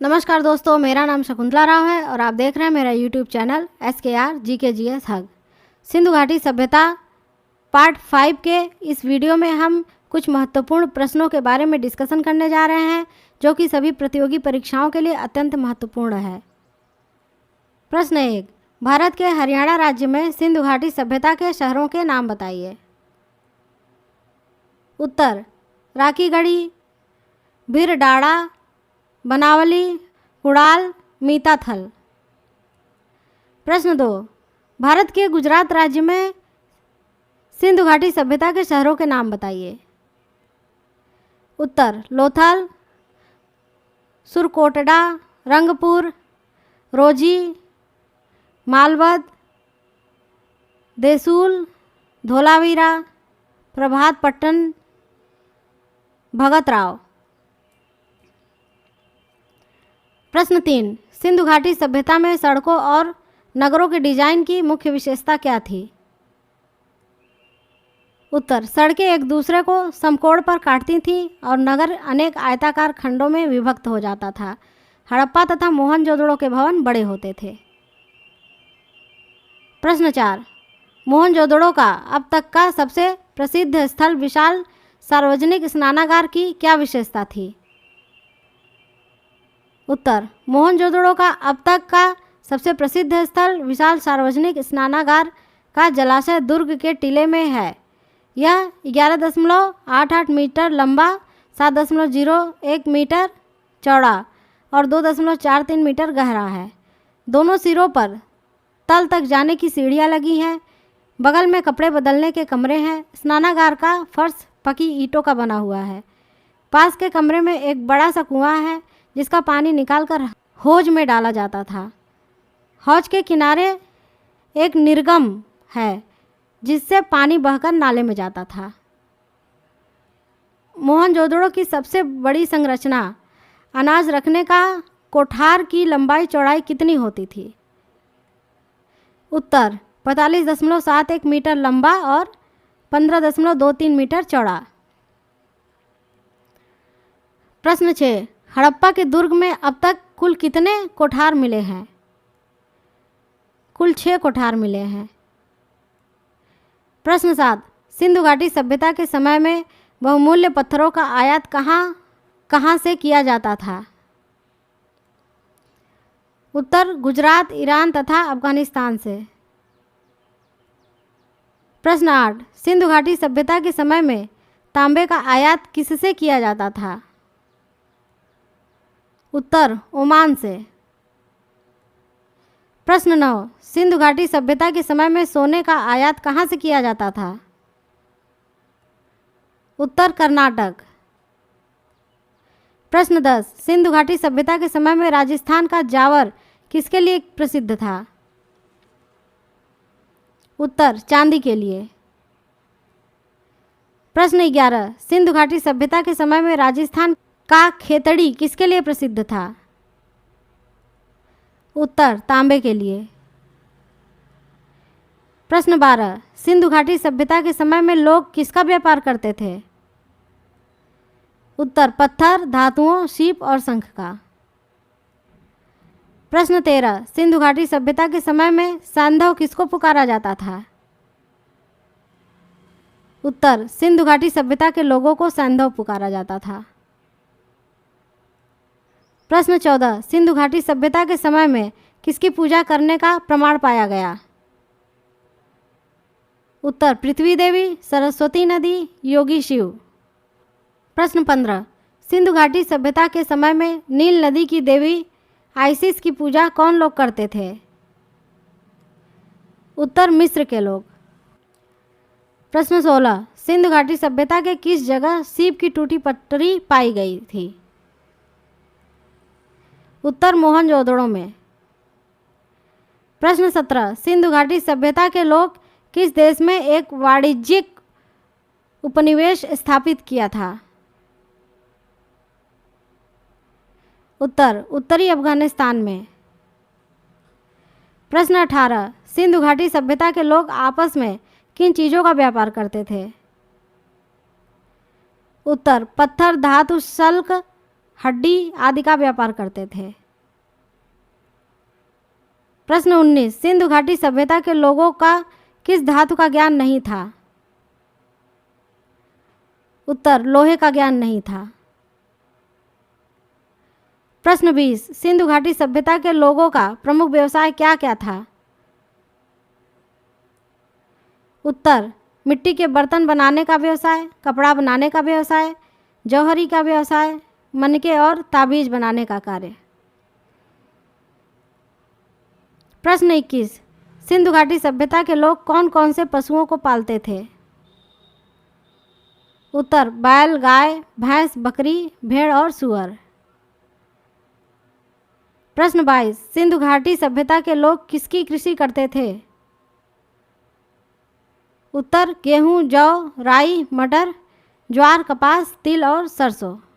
नमस्कार दोस्तों, मेरा नाम शकुंतला राव है और आप देख रहे हैं मेरा यूट्यूब चैनल SKR GKGS हग। सिंधु घाटी सभ्यता पार्ट 5 के इस वीडियो में हम कुछ महत्वपूर्ण प्रश्नों के बारे में डिस्कशन करने जा रहे हैं जो कि सभी प्रतियोगी परीक्षाओं के लिए अत्यंत महत्वपूर्ण है। प्रश्न 1, भारत के हरियाणा राज्य में सिंधु घाटी सभ्यता के शहरों के नाम बताइए। उत्तर, राकीगढ़ी, भीरडाड़ा, बनावली, कुड़ाल, मीताथल। प्रश्न 2, भारत के गुजरात राज्य में सिंधु घाटी सभ्यता के शहरों के नाम बताइए। उत्तर, लोथल, सुरकोटडा, रंगपुर, रोजी, मालवद, देसूल, धोलावीरा, प्रभातपट्टन, भगतराव। प्रश्न 3, सिंधु घाटी सभ्यता में सड़कों और नगरों के डिजाइन की मुख्य विशेषता क्या थी। उत्तर, सड़कें एक दूसरे को समकोण पर काटती थीं और नगर अनेक आयताकार खंडों में विभक्त हो जाता था। हड़प्पा तथा मोहनजोदड़ो के भवन बड़े होते थे। प्रश्न 4, मोहनजोदड़ो का अब तक का सबसे प्रसिद्ध स्थल विशाल सार्वजनिक स्नानागार की क्या विशेषता थी। उत्तर, मोहनजोदड़ो का अब तक का सबसे प्रसिद्ध स्थल विशाल सार्वजनिक स्नानागार का जलाशय दुर्ग के टीले में है। यह 11.88 मीटर लंबा, 7.01 मीटर चौड़ा और 2.43 मीटर गहरा है। दोनों सिरों पर तल तक जाने की सीढ़ियां लगी हैं। बगल में कपड़े बदलने के कमरे हैं। स्नानागार का फर्श पकी ईंटों का बना हुआ है। पास के कमरे में एक बड़ा सा कुआं है जिसका पानी निकालकर हौज में डाला जाता था। हौज के किनारे एक निर्गम है जिससे पानी बहकर नाले में जाता था। मोहनजोदड़ो की सबसे बड़ी संरचना अनाज रखने का कोठार की लंबाई चौड़ाई कितनी होती थी। उत्तर, 45.71 मीटर लंबा और 15.23 मीटर चौड़ा। प्रश्न 6, हड़प्पा के दुर्ग में अब तक कुल कितने कोठार मिले हैं। कुल 6 कोठार मिले हैं। प्रश्न 7, सिंधु घाटी सभ्यता के समय में बहुमूल्य पत्थरों का आयात कहाँ से किया जाता था। उत्तर, गुजरात, ईरान तथा अफगानिस्तान से। प्रश्न 8, सिंधु घाटी सभ्यता के समय में तांबे का आयात किससे किया जाता था। उत्तर, ओमान से। प्रश्न 9, सिंधु घाटी सभ्यता के समय में सोने का आयात कहाँ से किया जाता था। उत्तर, कर्नाटक। प्रश्न 10, सिंधु घाटी सभ्यता के समय में राजस्थान का जावर किसके लिए प्रसिद्ध था। उत्तर, चांदी के लिए। प्रश्न 11, सिंधु घाटी सभ्यता के समय में राजस्थान का खेतड़ी किसके लिए प्रसिद्ध था। उत्तर, तांबे के लिए। प्रश्न 12, सिंधु घाटी सभ्यता के समय में लोग किसका व्यापार करते थे। उत्तर, पत्थर, धातुओं, सीप और शंख का। प्रश्न 13, सिंधु घाटी सभ्यता के समय में सैंधव किसको पुकारा जाता था। उत्तर, सिंधु घाटी सभ्यता के लोगों को सैंधव पुकारा जाता था। प्रश्न 14, सिंधु घाटी सभ्यता के समय में किसकी पूजा करने का प्रमाण पाया गया। उत्तर, पृथ्वी देवी, सरस्वती नदी, योगी शिव। प्रश्न 15, सिंधु घाटी सभ्यता के समय में नील नदी की देवी आइसिस की पूजा कौन लोग करते थे। उत्तर, मिस्र के लोग। प्रश्न 16, सिंधु घाटी सभ्यता के किस जगह सीप की टूटी पटरी पाई गई थी। उत्तर, मोहनजोदड़ो में। प्रश्न 17, सिंधु घाटी सभ्यता के लोग किस देश में एक वाणिज्यिक उपनिवेश स्थापित किया था। उत्तर, उत्तरी अफगानिस्तान में। प्रश्न 18, सिंधु घाटी सभ्यता के लोग आपस में किन चीज़ों का व्यापार करते थे। उत्तर, पत्थर, धातु, शल्क, हड्डी आदि का व्यापार करते थे। प्रश्न 19, सिंधु घाटी सभ्यता के लोगों का किस धातु का ज्ञान नहीं था? उत्तर, लोहे का ज्ञान नहीं था। प्रश्न 20, सिंधु घाटी सभ्यता के लोगों का प्रमुख व्यवसाय क्या क्या था? उत्तर, मिट्टी के बर्तन बनाने का व्यवसाय, कपड़ा बनाने का व्यवसाय, जौहरी का व्यवसाय, मनके और ताबीज बनाने का कार्य। प्रश्न 21, सिंधु घाटी सभ्यता के लोग कौन कौन से पशुओं को पालते थे? उत्तर, बैल, गाय, भैंस, बकरी, भेड़ और सूअर। प्रश्न 22, सिंधु घाटी सभ्यता के लोग किसकी कृषि करते थे? उत्तर, गेहूं, जौ, राई, मटर, ज्वार, कपास, तिल और सरसों।